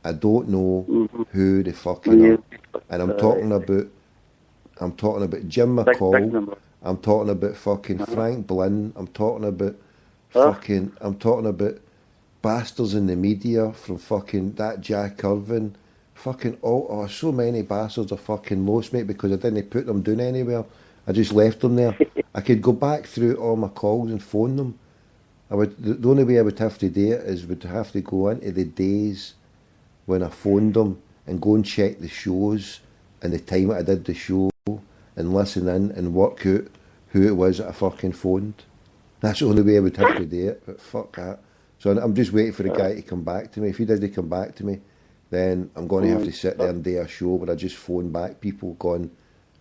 I don't know who the fucking are. And I'm talking about Jim McCall. I'm talking about fucking Frank Blinn. I'm talking about bastards in the media from fucking that Jack Irvin. Fucking so many bastards are fucking lost, mate, because I didn't put them down anywhere. I just left them there. I could go back through all my calls and phone them. The only way I would have to do it is would have to go into the days when I phoned them and go and check the shows and the time that I did the show and listen in and work out who it was that I fucking phoned. That's the only way I would have to do it, but fuck that. So I'm just waiting for the guy to come back to me. If he doesn't come back to me, then I'm going to have to sit there and do a show where I just phone back people going,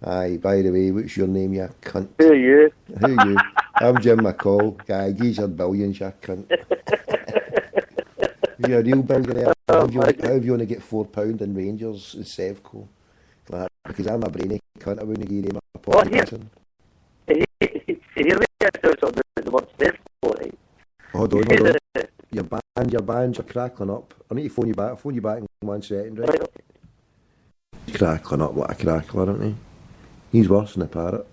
aye, by the way, what's your name, you cunt? Who are you? Who are you? I'm Jim McCall. Guy, these are billions, you cunt. You're a real billionaire. How do you want to get £4 in Rangers and Sevco? Like, because I'm a brainy cunt, I wouldn't give him a pocket person. Here we are, the word Sevco, right? Hold on. Your bands are crackling up. I need to phone you back. I'll phone you back in 1 second, right? He's crackling up like a crackler, isn't he? He's worse than a parrot.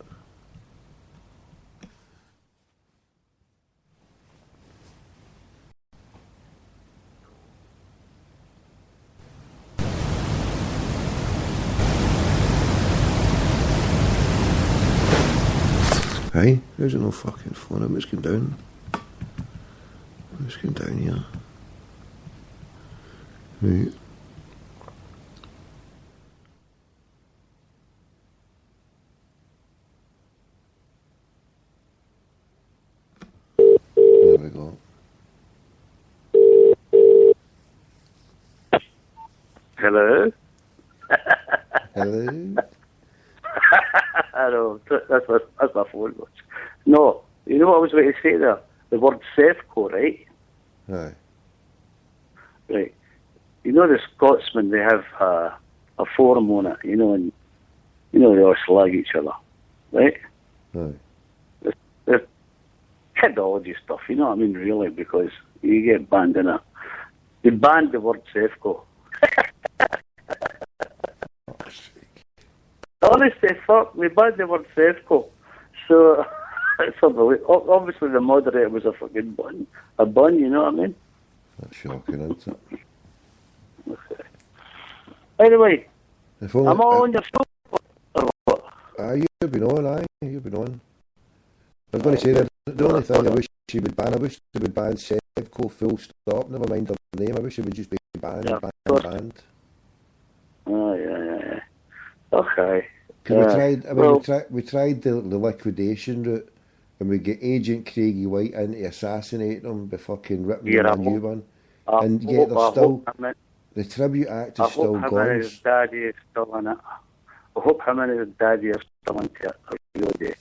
Hey, there's no fucking phone. I'm just going down. Let's get down here. Right. There we go. Hello? Hello? I know, that's my phone. No, you know what I was going to say there? The word Sevco, right? Aye. Right. You know the Scotsmen, they have a forum on it, and they all slag each other, right? Aye. They're kidology stuff, you know what I mean, really, because you get banned in it. They banned the word Sevco. Honestly, fuck, we banned the word Sevco. So, it's obviously the moderator was a fucking bun, you know what I mean? That's shocking, isn't it? Okay. Anyway, I'm all on your show. You've been on, you've been on. I was going to say that the only thing I wish they would ban Sevco full stop, never mind the name. I wish it would just be banned. Oh, yeah. Okay. We tried the liquidation route, and we get Agent Craigie White in to assassinate them by fucking ripping them a new one. And yet they're still... The Tribute Act is still gone. I hope him and his daddy is still in it. I hope him and his daddy are still into it. I really do.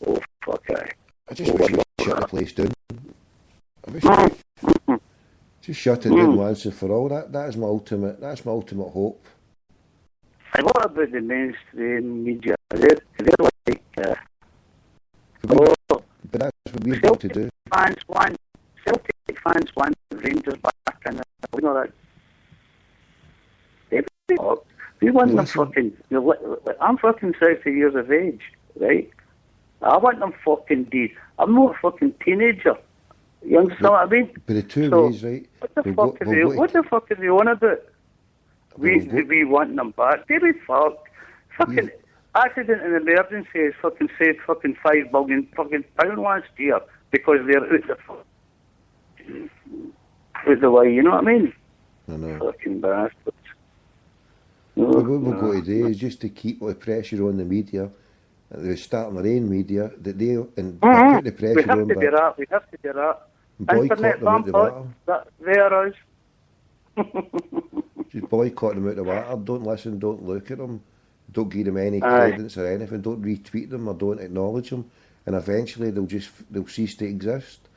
Oh, fuck aye. I just wish you'd shut the place down. I wish just shut it down once and for all. That's my ultimate hope. And what about the mainstream media? They're like... but that's what we've got to do. Celtic fans want the Rangers back in it. We know that. We want them fucking... I'm fucking 60 years of age, right? I want them fucking dead. I'm not a fucking teenager. You understand what I mean? But the two ways, right? What the fuck are they on about? We want them back. Daily fuck. Fucking accident and emergency is fucking saved fucking £5 billion fucking pound last year because they're out the way, you know what I mean? I know. Fucking bastards. What we've got to do is just to keep the pressure on the media. They're starting their own media that they put the pressure on. We have to do that. Boycott them out the water. They are us. Just boycott them out the water. Don't listen. Don't look at them. Don't give them any credence or anything. Don't retweet them or don't acknowledge them. And eventually they'll cease to exist.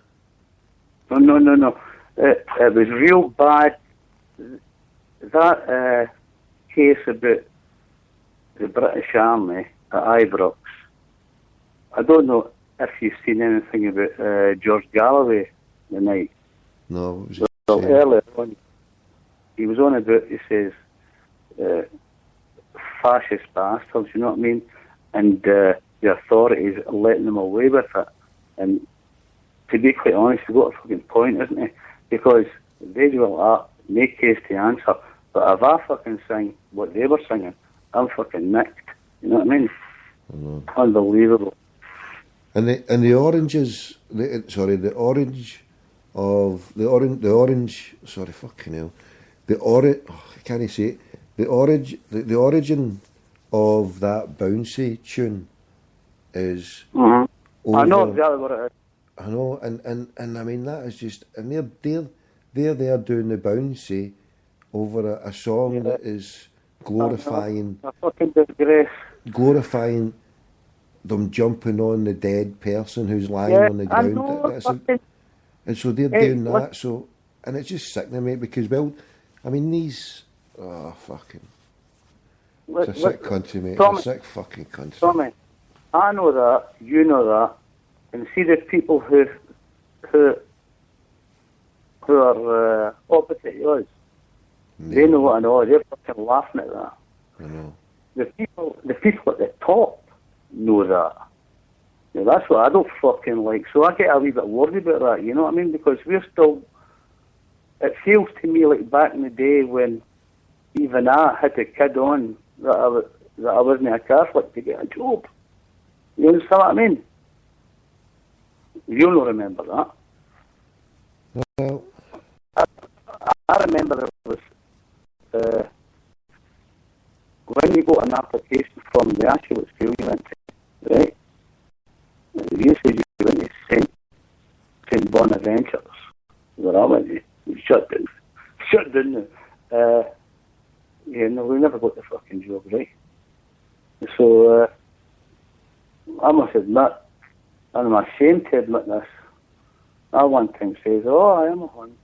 No. It was real bad. That case about the British Army at Ibrox. I don't know if you've seen anything about George Galloway the night. No. Earlier on, he was on about, he says, fascist bastards, you know what I mean? And the authorities are letting them away with it. And to be quite honest, you've got a fucking point, isn't it? Because they do that, make case to answer. But if I fucking sing what they were singing, I'm fucking nicked. You know what I mean? Unbelievable. And the oranges, the origin of that bouncy tune is over. I know exactly what it is. I know, and I mean that is just, and they're there doing the bouncy over a song that is glorifying a fucking disgrace. Glorifying them jumping on the dead person who's lying on the ground. And so they're doing that. So, and it's just sickening, mate. Because I mean these. Oh fucking! It's a sick country, mate. Tommy, it's a sick fucking country. Tommy, I know that. You know that. And see the people who are opposite yours. They know what I know. They're fucking laughing at that. I know. The people at the top know that. Now, that's what I don't fucking like. So I get a wee bit worried about that, you know what I mean? Because we're still... It feels to me like back in the day when even I had to kid on that I wasn't a Catholic to get a job. You understand what I mean? You'll not remember that. Well... I remember it was... when you got an application from the actual school you went to, right? You said you went to St. Bonaventures, where I went to. Shut down. No, we never got the fucking job, right? So, I must admit, and I'm ashamed to admit this, I one time says, I am a hun.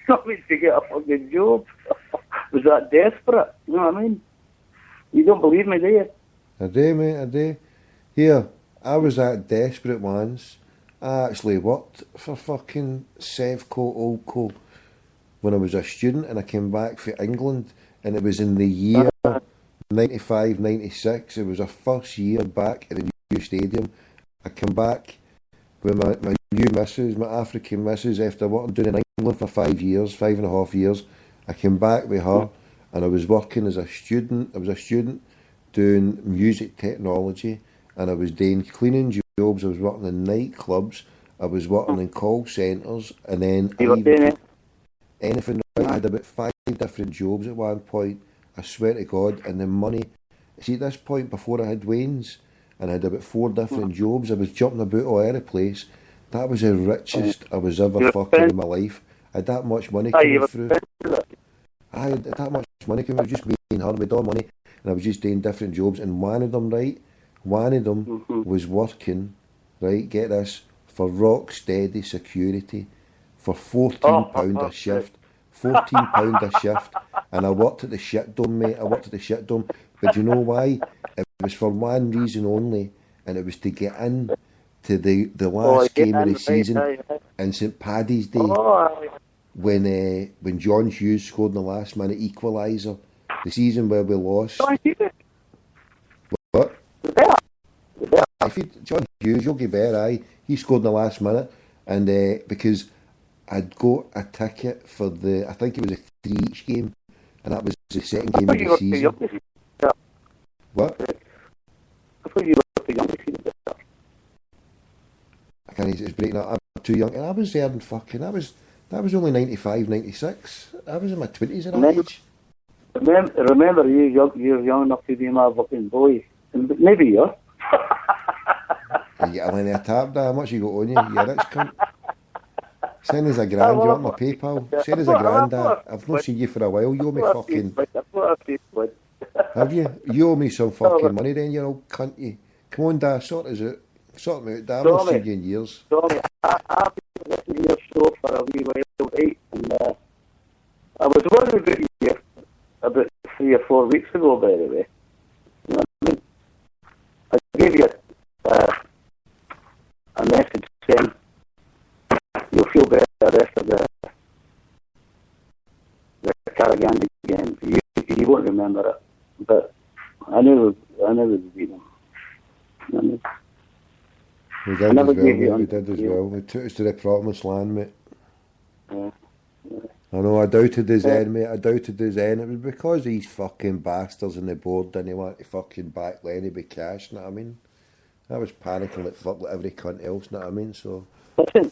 Not me to get a fucking job. Was that desperate? You know what I mean? You don't believe me, do you? I do, mate, I do. Here, I was that desperate once. I actually worked for fucking Sevco, Oldco, when I was a student, and I came back from England, and it was in the year 95, 96. It was our first year back at the new stadium. I came back with my new missus, my African missus, after working doing in England for 5 years, 5.5 years. I came back with her, and I was working as a student. I was a student doing music technology, and I was doing cleaning jobs. I was working in nightclubs. I was working in call centres, and then anything. I had about 5 different jobs at one point. I swear to God, and the money. See, at this point, before I had Wayne's, and I had about 4 different jobs, I was jumping about all over the place. That was the richest I was ever fucking in my life. I had that much money coming through. I had that much money coming through, just me and her with all money, and I was just doing different jobs, and one of them was working, right, get this, for rock steady security for £14 a shift. £14 a shift, and I worked at the shit dome, mate. I worked at the shit dome, but you know why? It was for one reason only, and it was to get in to the last game of the season in St Paddy's Day, when John Hughes scored in the last minute equaliser, the season where we lost. What? John Hughes, Yogi Bear, he scored in the last minute, and because I'd got a ticket for I think it was a 3-each game, and that was the second game of the season. What? I thought you were the youngest in the bit. I can't, it's breaking up. I'm too young, and I was there in fucking, that was only 95, 96. I was in my 20s at that age. Remember, you're young enough to be my fucking boy, and maybe you're. You get a line of a tap, how much you got on you? Yeah, rich cunt. Send us a grand, you want my PayPal? Send us a grand, I've not seen you for a while, you owe me fucking... Have you? You owe me some fucking money then, you old cunt, you. Come on, Dad, sort us out. Sort me out, Dad, I've not seen you in years. Tommy, I've been listening to your show for a wee while, right? And I was wondering about you about 3 or 4 weeks ago, by the way. You know what I mean? I gave you a message saying you'll feel better after the Caragandi time. You won't remember it, but I never beat them. We did as well, mate. We did as well. We took us to the promised land, mate. Yeah. I know, I doubted his end, mate. I doubted his end. It was because these fucking bastards on the board didn't want to fucking back Lenny with cash, you know what I mean? I was panicking like fuck like every cunt else, you know what I mean? So. Listen,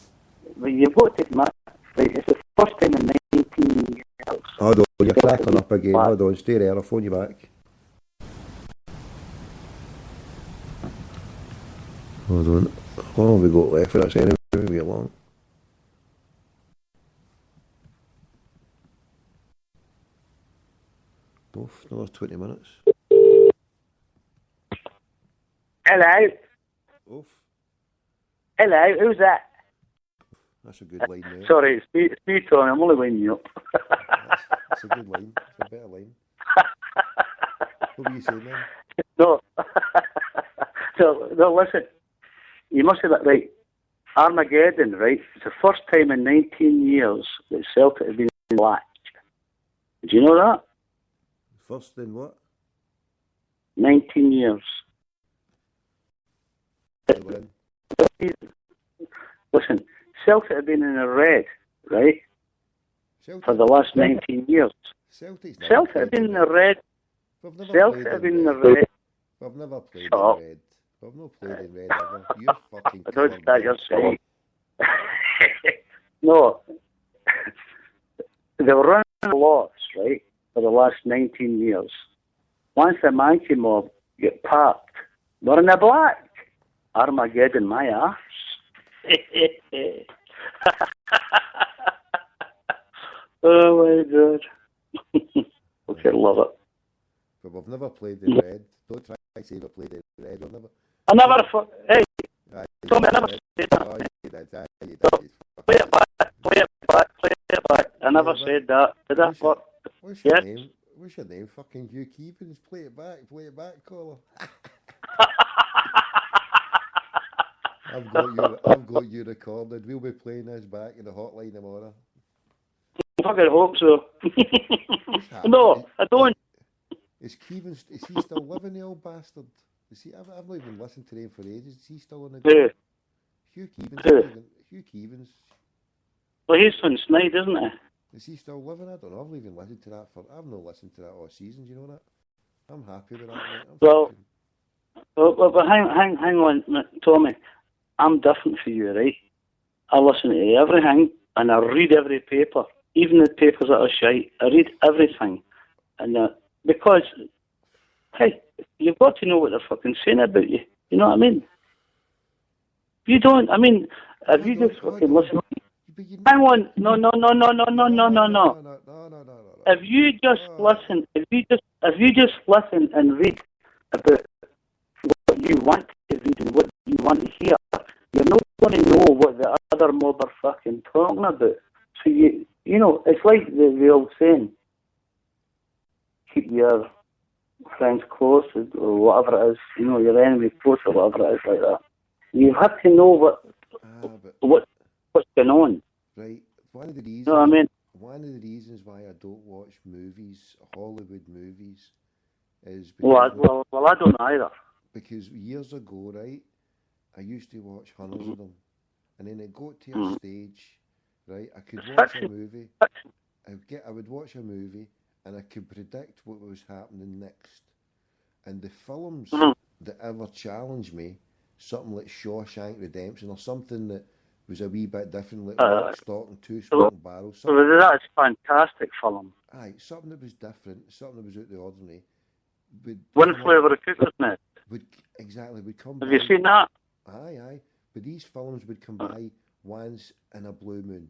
you've got to admit, right, it's the first time in 19 years. Hold on, you're cracking up again. Hold on, stay there, I'll phone you back. Hold on. How long have we got left for this anyway? Maybe long. Both, another 20 minutes. Hello. Oof. Hello, who's that? That's a good line, mate. Sorry, it's me, Tony. I'm only winding you up. That's a good line. It's a better line. What were you saying then? No. No, listen. You must have that right. Armageddon, right? It's the first time in 19 years that Celtic have been black. Did you know that? First in what? 19 years. Listen, Celtic have been in the red, right? Celtic, for the last 19 years. Celtic have been in the red. Celtic have been in the red. We've never played in red. We've not played in red ever. You're fucking I don't start your saying. No. They were running lots, right, for the last 19 years. Once the Monkey Mob get parked, we're in the black. Armageddon, my arse. Oh my God. Okay, love it. But we've never played in red. Don't try to say we've played in red. We've never. Hey, Tommy, I never said that. Oh, you did. Play it back. I never said that. Did I? What's your name? What's your name? Fucking Hugh Keevins. Play it back, caller. I've got you recorded. We'll be playing this back in the hotline tomorrow. I fucking hope so. No, I don't. Is Keevins? Is he still living, the old bastard? Is he? I've not even listened to him for ages. Is he still on the go? Hugh Keevins. Hugh Keevins. Well, he's from Snide, isn't he? Is he still living? I don't know. I've not even listened to that I've not listened to that all season. Do you know that? I'm happy with that. Mate. Well, hang on, Tommy. I'm different for you, right? I listen to everything and I read every paper, even the papers that are shite. I read everything, and because, hey, you've got to know what they're fucking saying about you. You know what I mean? You don't. I mean, if you just fucking listen. Hang on, no. If you just listen, if you just listen and read about what you want to read and what you want to hear, you're not going to know what the other mob are fucking talking about. So you know, it's like the old saying, keep your friends close or whatever it is, you know, your enemy close or whatever it is like that. You have to know what's going on. Right. One of the reasons. You know what I mean? One of the reasons why I don't watch movies, Hollywood movies, is because well, I don't either. Because years ago, right, I used to watch hundreds of them, and then it got to a stage, right, I could watch a movie. I would watch a movie, and I could predict what was happening next. And the films that ever challenged me, something like Shawshank Redemption or something that was a wee bit different, like Lock, Stock and Two Smoking Barrels. That's a fantastic film. Aye, something that was different, something that was out of the ordinary. One Flew Over the Cuckoo's Nest. Would come. Have you seen that? Aye. But these films would come by once in a blue moon,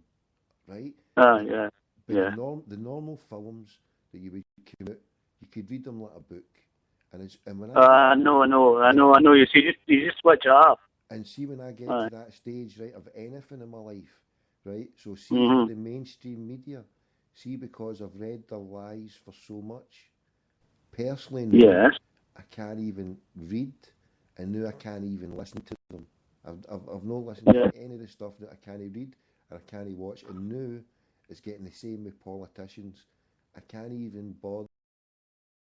right? Yeah. The normal films that you would come out, you could read them like a book, and when I know. You just switch it up. And see, when I get to that stage, right, of anything in my life, right, so see the mainstream media, see, because I've read their lies for so much, personally now, I can't even read, and now I can't even listen to them. I've not listened to any of the stuff that I can't read, and I can't watch, and now it's getting the same with politicians. I can't even bother